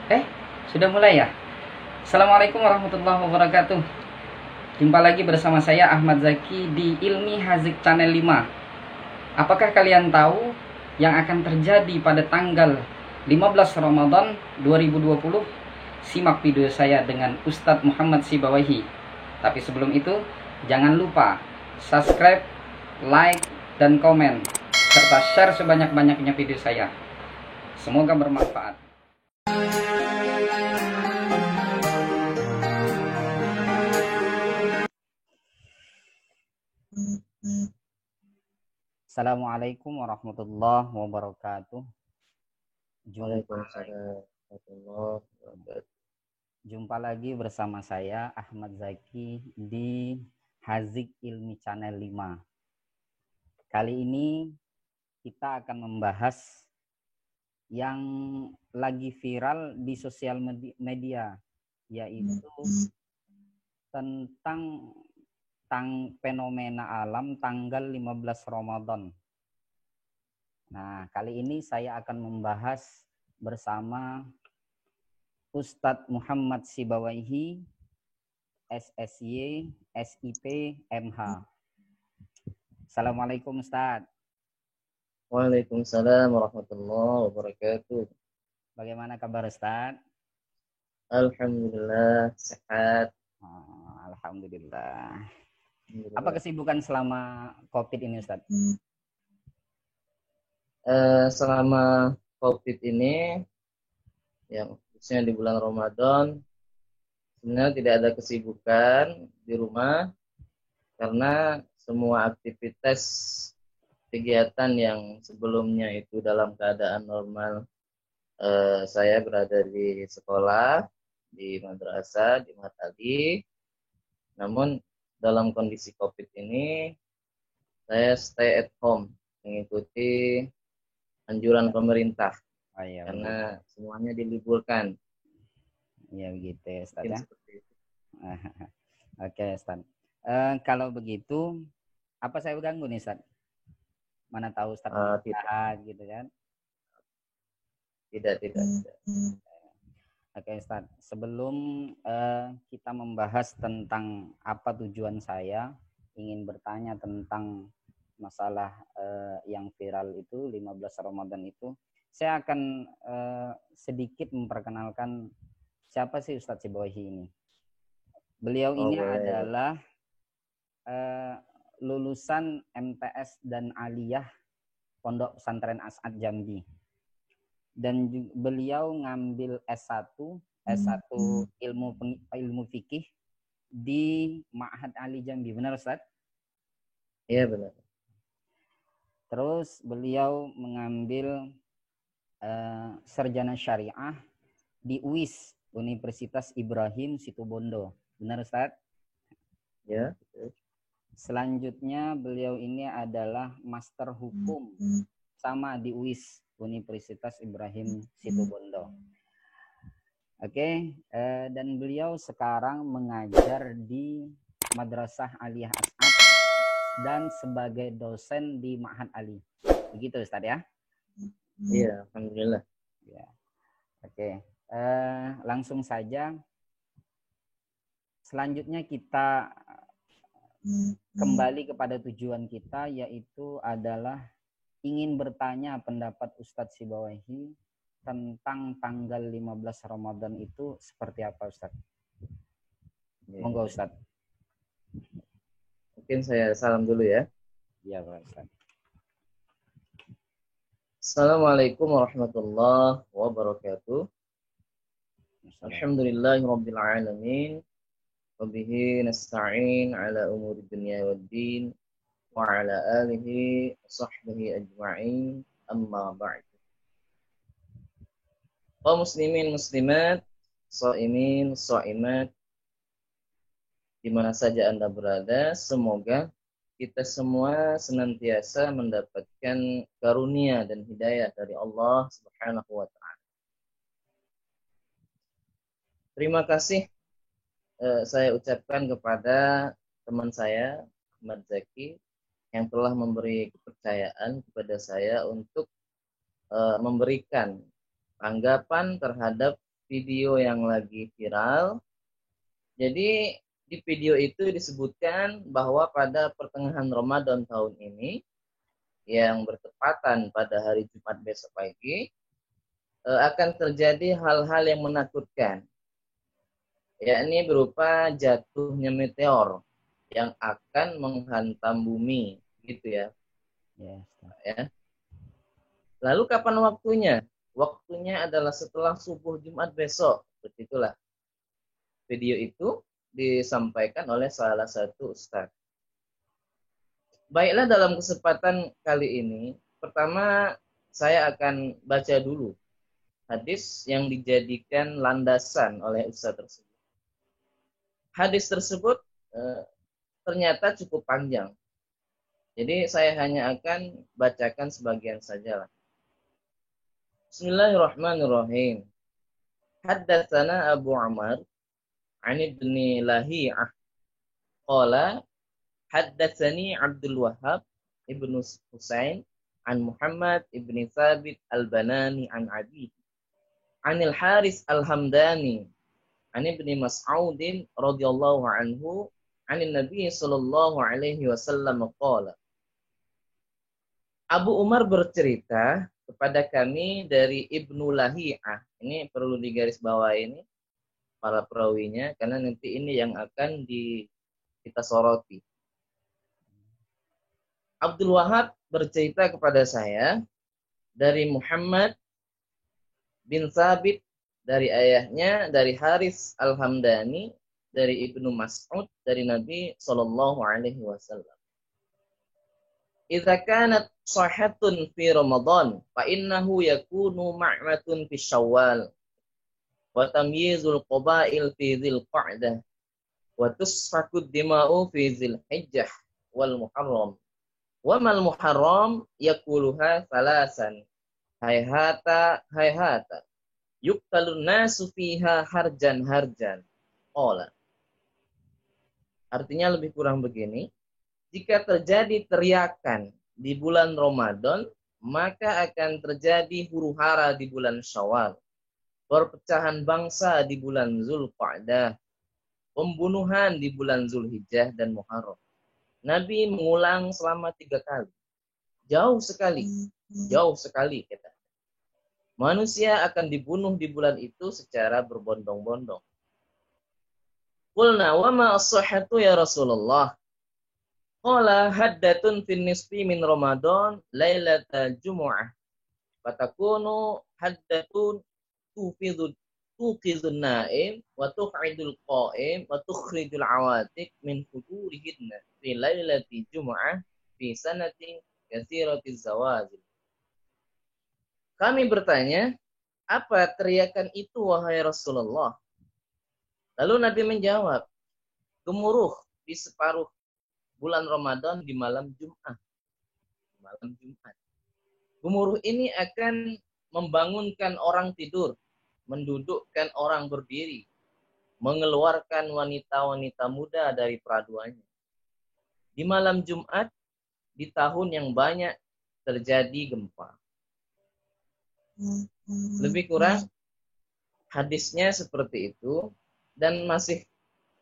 Eh, sudah mulai ya? Assalamualaikum warahmatullahi wabarakatuh. Jumpa lagi bersama saya Ahmad Zaki di Ilmi Hazik Channel 5. Apakah kalian tahu yang akan terjadi pada tanggal 15 Ramadan 2020? Simak video saya dengan Ustadz Muhammad Sibawahi. Tapi sebelum itu, jangan lupa subscribe, like, dan komen, serta share sebanyak-banyaknya video saya. Semoga bermanfaat. Assalamualaikum warahmatullahi wabarakatuh. Jumpa, Waalaikumsalam warahmatullahi wabarakatuh. jumpa lagi bersama saya Ahmad Zaki di Hazik Ilmi Channel 5. Kali ini kita akan membahas yang lagi viral di sosial media, yaitu tentang fenomena alam tanggal 15 Ramadan. Nah, kali ini saya akan membahas bersama Ustadz Muhammad Sibawahi, SSY, SIP, MH. Assalamualaikum Ustadz. Waalaikumsalam warahmatullahi wabarakatuh. Bagaimana kabar Ustadz? Alhamdulillah sehat. Alhamdulillah. Apa Alhamdulillah. kesibukan selama COVID ini Ustadz? Selama COVID ini, yang khususnya di bulan Ramadan, sebenarnya tidak ada kesibukan di rumah karena semua aktivitas kegiatan yang sebelumnya itu dalam keadaan normal. Saya berada di sekolah, di madrasah, di Mahat Ali. Namun dalam kondisi COVID ini, saya stay at home, mengikuti anjuran pemerintah, Oh iya begitu. karena semuanya diliburkan. Iya begitu ya Ustadz Mungkin ya. seperti itu. Oke Ustadz. Kalau begitu, apa saya ganggu nih Ustadz? Mana tahu Ustadz lagi Tidak, istirahat gitu kan. tidak. Oke Ustadz, sebelum kita membahas tentang apa tujuan saya ingin bertanya tentang masalah yang viral itu 15 Ramadan itu, saya akan sedikit memperkenalkan siapa sih Ustadz Sibawahi ini. Beliau Oh ini boleh. adalah lulusan MTS dan Aliyah Pondok Pesantren As'ad Jambi. Dan beliau ngambil S1 ilmu fikih di Ma'had Ali Jambi, benar Ustaz? Iya benar. Terus beliau mengambil sarjana syariah di UIS, Universitas Ibrahim Situbondo, benar Ustaz? Ya. Selanjutnya beliau ini adalah master hukum sama di UIS, Universitas Ibrahim Situbondo. Oke, dan beliau sekarang mengajar di Madrasah Aliyah As'ad dan sebagai dosen di Ma'had Ali. Begitu Ustaz ya? Iya, alhamdulillah. Ya. Oke, langsung saja. Selanjutnya kita kembali kepada tujuan kita, yaitu adalah ingin bertanya pendapat Ustadz Sibawahi tentang tanggal 15 Ramadan itu seperti apa Ustadz? Monggo Ustadz. Mungkin saya salam dulu ya. Iya Pak Ustadz. Assalamualaikum warahmatullahi wabarakatuh. Alhamdulillahirabbil alamin. Wabihi nasta'in ala umuri dunya waddin wa ala alihi wa sahbihi ajma'in, amma ba'd. Kaum muslimin muslimat, shaimin shaimat, di mana saja Anda berada, semoga kita semua senantiasa mendapatkan karunia dan hidayah dari Allah Subhanahu wa taala. Terima kasih saya ucapkan kepada teman saya Ahmad Zaki yang telah memberi kepercayaan kepada saya untuk memberikan tanggapan terhadap video yang lagi viral. Jadi di video itu disebutkan bahwa pada pertengahan Ramadan tahun ini yang bertepatan pada hari Jumat besok pagi akan terjadi hal-hal yang menakutkan, yakni berupa jatuhnya meteor yang akan menghantam bumi, gitu ya. Yes. Ya. Lalu kapan waktunya? Waktunya adalah setelah subuh Jumat besok. Begitulah. Video itu disampaikan oleh salah satu ustaz. Baiklah, dalam kesempatan kali ini, pertama saya akan baca dulu hadis yang dijadikan landasan oleh ustaz tersebut. Hadis tersebut ternyata cukup panjang. Jadi saya hanya akan bacakan sebagian saja lah. Bismillahirrahmanirrahim. Haddatsana Abu Amr an ibni Lahiyah qala haddatsani Abdul Wahhab ibnu Husain an Muhammad ibni Thabit al-Banani an Abi anil Haris al-Hamdani an ibni Mas'ud radhiyallahu anhu anin Nabi sallallahu alaihi wasallam qala. Abu Umar bercerita kepada kami dari Ibnu Lahiyah. Ini perlu digarisbawahi ini para perawinya, karena nanti ini yang akan kita soroti. Abdul Wahab bercerita kepada saya dari Muhammad bin Thabit, dari ayahnya, dari Haris al-Hamdani, dari Ibnu Mas'ud, dari Nabi Shallallahu Alaihi Wasallam. Idza kanat sahatun fi Ramadan, fa innahu yakunu ma'matun fi Syawal. Wa tamyizul qabail fi dzil qa'dah wa tusfakud dima'u fi dzil hijjah wal muharram wa mal muharram yaquluha salasan hayhata hayhata yuqtalun nasu fiha harjan qala. Artinya lebih kurang begini, jika terjadi teriakan di bulan Ramadan, maka akan terjadi huru-hara di bulan Syawal, perpecahan bangsa di bulan Zulqa'dah, pembunuhan di bulan Zulhijjah dan Muharram. Nabi mengulang selama 3 kali. Jauh sekali kata. Manusia akan dibunuh di bulan itu secara berbondong-bondong. Qulna wa ma as-sihhatu ya Rasulullah? Qala haddatun fin nisfi min Ramadan lailatal jumu'ah. Fatakunu haddatun tuqidun na'im wa tuq'idul qa'im wa tukhrijul awatik min fudurihinna fi lailati jumu'ah fi sanatin katsiratiz zawazil. Kami bertanya, apa teriakan itu wahai Rasulullah? Lalu Nabi menjawab, gemuruh di separuh bulan Ramadan di malam Jumat. Gemuruh ini akan membangunkan orang tidur, mendudukkan orang berdiri, mengeluarkan wanita-wanita muda dari peraduannya. Di malam Jumat, di tahun yang banyak terjadi gempa. Lebih kurang hadisnya seperti itu, dan masih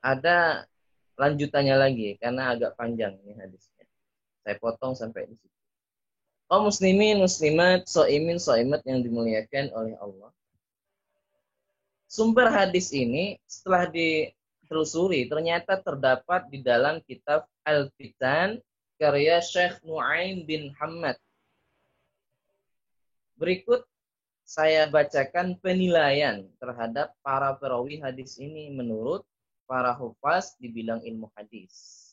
ada lanjutannya lagi karena agak panjang ini hadisnya. Saya potong sampai di situ. Oh muslimin, muslimat, so'imin, so'imat yang dimuliakan oleh Allah. Sumber hadis ini setelah ditelusuri ternyata terdapat di dalam kitab Al-Fitan karya Syekh Nu'aim bin Hamad. Berikut saya bacakan penilaian terhadap para perawi hadis ini menurut para hufaz di bidang ilmu hadis.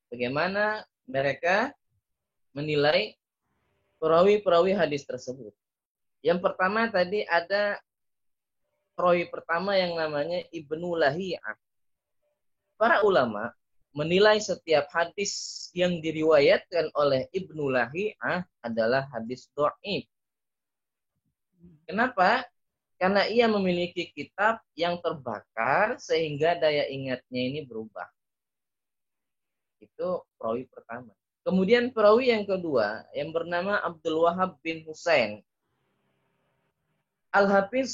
Bagaimana mereka menilai perawi-perawi hadis tersebut. Yang pertama tadi ada perawi pertama yang namanya Ibnu Lahiyah. Para ulama menilai setiap hadis yang diriwayatkan oleh Ibnu Lahiyah adalah hadis dhaif. Kenapa? Karena ia memiliki kitab yang terbakar sehingga daya ingatnya ini berubah. Itu perawi pertama. Kemudian perawi yang kedua yang bernama Abdul Wahhab bin Husain. Al-Hafiz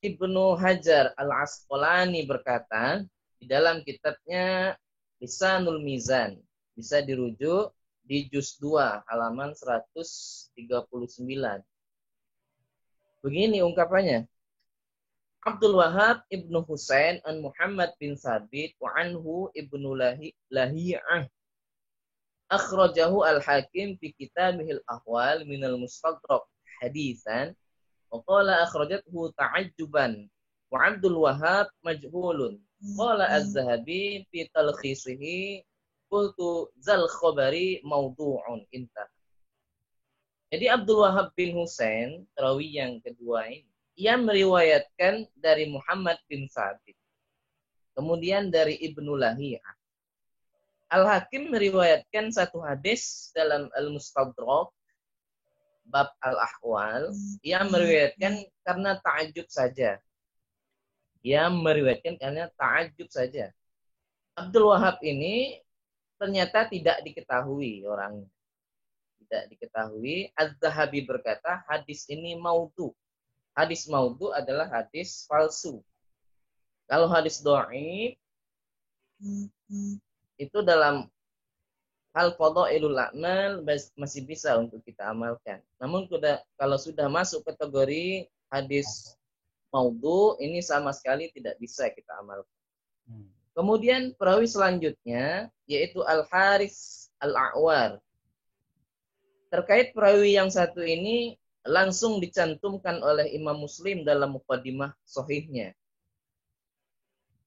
Ibnu Hajar Al-Asqalani berkata di dalam kitabnya Lisanul Mizan, bisa dirujuk di juz 2 halaman 139. Begini ungkapannya. Abdul Wahab ibnu Husain an Muhammad bin Sabit wa anhu ibnu Lahiyah akhrajahu al-Hakim fi kitabihil ahwal minal mustadrak hadisan wa qala akhrajathu ta'ajjuban wa Abdul Wahab majhulun qala az-Zahabi fi talkhisihi qultu zal khabari mawdu'un intah. Jadi Abdul Wahab bin Husain, perawi yang kedua ini, ia meriwayatkan dari Muhammad bin Sabit. Kemudian dari Ibnu Lahiyah. Al-Hakim meriwayatkan satu hadis dalam Al-Mustadrak, bab Al-Ahwal. Ia meriwayatkan karena ta'ajub saja. Ia meriwayatkan karena ta'ajub saja. Abdul Wahab ini ternyata tidak diketahui orangnya. Tidak diketahui. Az-Zahabi berkata hadis ini maudhu. Hadis maudhu adalah hadis palsu. Kalau hadis dhaif itu dalam hal fadhailul a'mal masih bisa untuk kita amalkan. Namun kalau sudah masuk kategori hadis maudhu, ini sama sekali tidak bisa kita amalkan. Kemudian perawi selanjutnya yaitu Al-Haris Al-A'war. Terkait perawi yang satu ini langsung dicantumkan oleh Imam Muslim dalam muqaddimah sahihnya.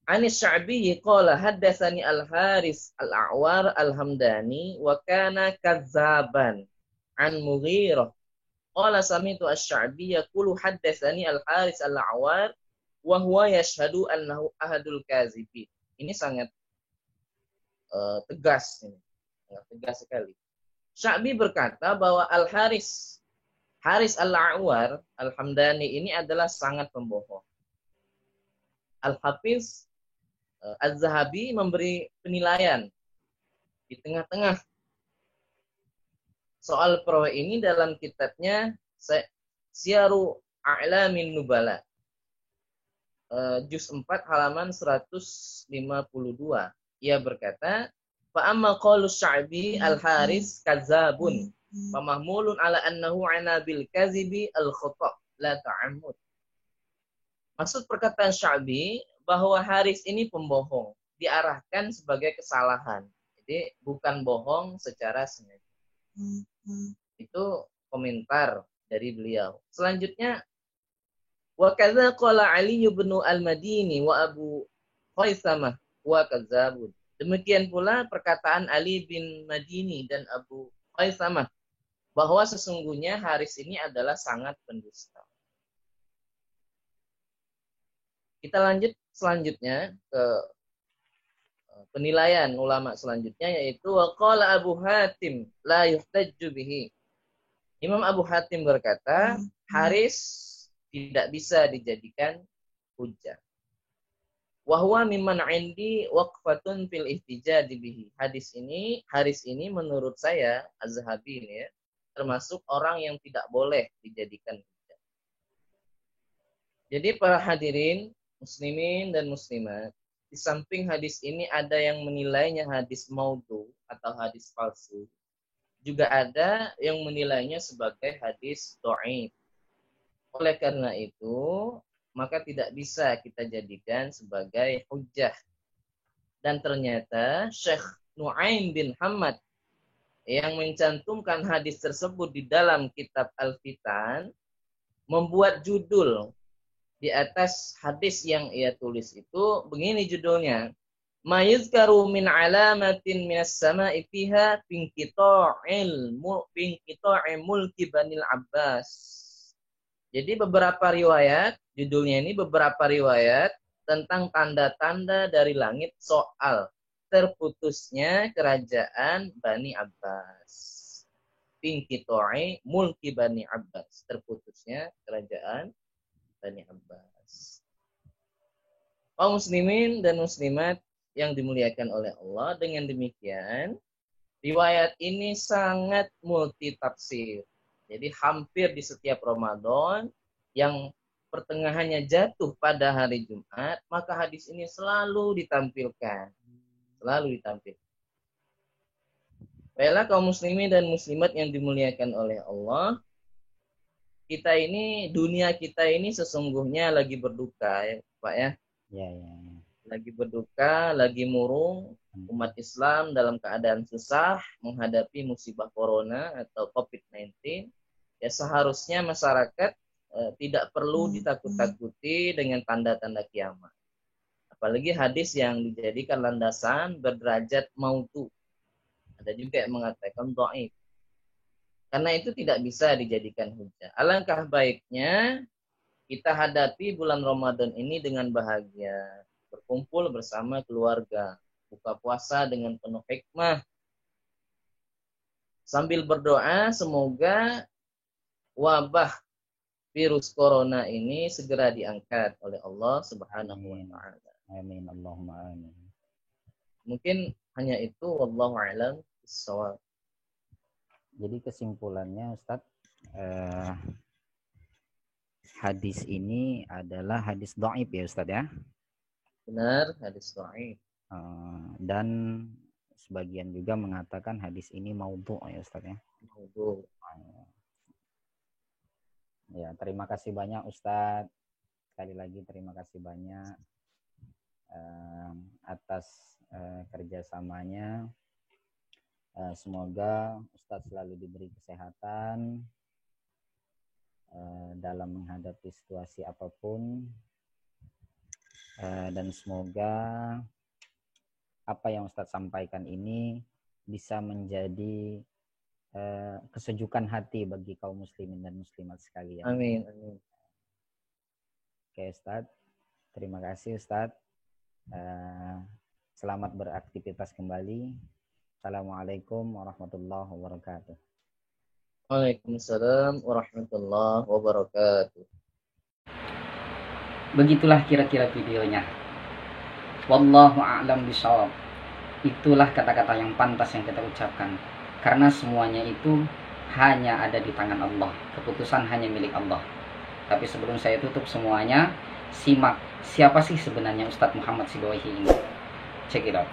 Anis Sya'bi qala haddatsani Al-Haris Al-A'war Al-Hamdani wa kana kazzaban an Mughirah. Qala sami'tu Asy-Sya'bi yaqulu haddatsani Al-Haris Al-A'war wa huwa yashhadu annahu ahadul kazibin. Ini sangat tegas ini. Sangat tegas sekali. Sya'bi berkata bahwa Haris Al-A'war Al-Hamdani ini adalah sangat pembohong. Al-Hafiz Az-Zahabi memberi penilaian di tengah-tengah soal perawi ini dalam kitabnya Syiaru A'lamin Nubala. Juz 4 halaman 152. Ia berkata, fa amma qalu Sya'bi Al-Haris kadzabun fa mahmulun ala annahu ana bil kazibi al-khata' la ta'ammud. Maksud perkataan Sya'bi bahwa Haris ini pembohong, diarahkan sebagai kesalahan. Jadi bukan bohong secara sengaja. Itu komentar dari beliau. Selanjutnya wa kadza qala Ali bin Al-Madini wa Abu Khaisamah wa kadzabun. Demikian pula perkataan Ali bin Madini dan Abu Khaisamah bahwa sesungguhnya Haris ini adalah sangat pendusta. Kita lanjut selanjutnya ke penilaian ulama selanjutnya yaitu waqala Abu Hatim la yuhtajju bihi. Imam Abu Hatim berkata Haris tidak bisa dijadikan hujjah. Wa huwa mimman 'indi waqfatun fil ihtijaj bihi. Haris ini menurut saya Az-Zahabi ini ya, termasuk orang yang tidak boleh dijadikan hujjah. Jadi para hadirin muslimin dan muslimat, di samping hadis ini ada yang menilainya hadis maudhu atau hadis palsu. Juga ada yang menilainya sebagai hadis dhaif. Oleh karena itu, maka tidak bisa kita jadikan sebagai hujjah. Dan ternyata Syekh Nu'aim bin Hamad yang mencantumkan hadis tersebut di dalam kitab Al-Fitan membuat judul di atas hadis yang ia tulis itu begini judulnya, ma yuzkaru min alamatin minas sama'i fiha binqita'il mulki Banil Abbas. Jadi beberapa riwayat, judulnya ini beberapa riwayat tentang tanda-tanda dari langit soal terputusnya kerajaan Bani Abbas. Binqita'i mulki Bani Abbas, terputusnya kerajaan Bani Abbas. Kaum muslimin dan muslimat yang dimuliakan oleh Allah, dengan demikian riwayat ini sangat multi tafsir. Jadi hampir di setiap Ramadan yang pertengahannya jatuh pada hari Jumat, maka hadis ini selalu ditampilkan. Selalu ditampilkan. Baiklah kaum muslimin dan muslimat yang dimuliakan oleh Allah, kita ini, dunia kita ini sesungguhnya lagi berduka ya Pak ya. Ya, ya, ya. Lagi berduka, lagi murung, umat Islam dalam keadaan susah menghadapi musibah corona atau COVID-19. Ya seharusnya masyarakat tidak perlu ditakut-takuti dengan tanda-tanda kiamat. Apalagi hadis yang dijadikan landasan berderajat mautu. Ada juga yang mengatakan dhaif. Karena itu tidak bisa dijadikan hujah. Alangkah baiknya kita hadapi bulan Ramadan ini dengan bahagia. Berkumpul bersama keluarga. Buka puasa dengan penuh hikmah. Sambil berdoa semoga wabah virus corona ini segera diangkat oleh Allah Subhanahu wa taala. Amin. Allahumma amin. Mungkin hanya itu, wallahu a'lam bishawab. Jadi kesimpulannya Ustadz, hadis ini adalah hadis dhaif ya Ustadz ya? Benar, hadis dhaif. Dan sebagian juga mengatakan hadis ini maudhu ya Ustadz ya? Maudhu. Ya, terima kasih banyak Ustadz. Sekali lagi terima kasih banyak atas kerjasamanya. Semoga Ustadz selalu diberi kesehatan dalam menghadapi situasi apapun, dan semoga apa yang Ustadz sampaikan ini bisa menjadi kesejukan hati bagi kaum muslimin dan muslimat sekalian. Amin, amin. Oke Ustadz, terima kasih Ustadz. Selamat beraktivitas kembali. Assalamualaikum warahmatullahi wabarakatuh. Waalaikumsalam warahmatullahi wabarakatuh. Begitulah kira-kira videonya. Wallahu a'lam bishawab. Itulah kata-kata yang pantas yang kita ucapkan. Karena semuanya itu hanya ada di tangan Allah. Keputusan hanya milik Allah. Tapi sebelum saya tutup semuanya, simak siapa sih sebenarnya Ustadz Muhammad Sibawaihi ini. Check it out.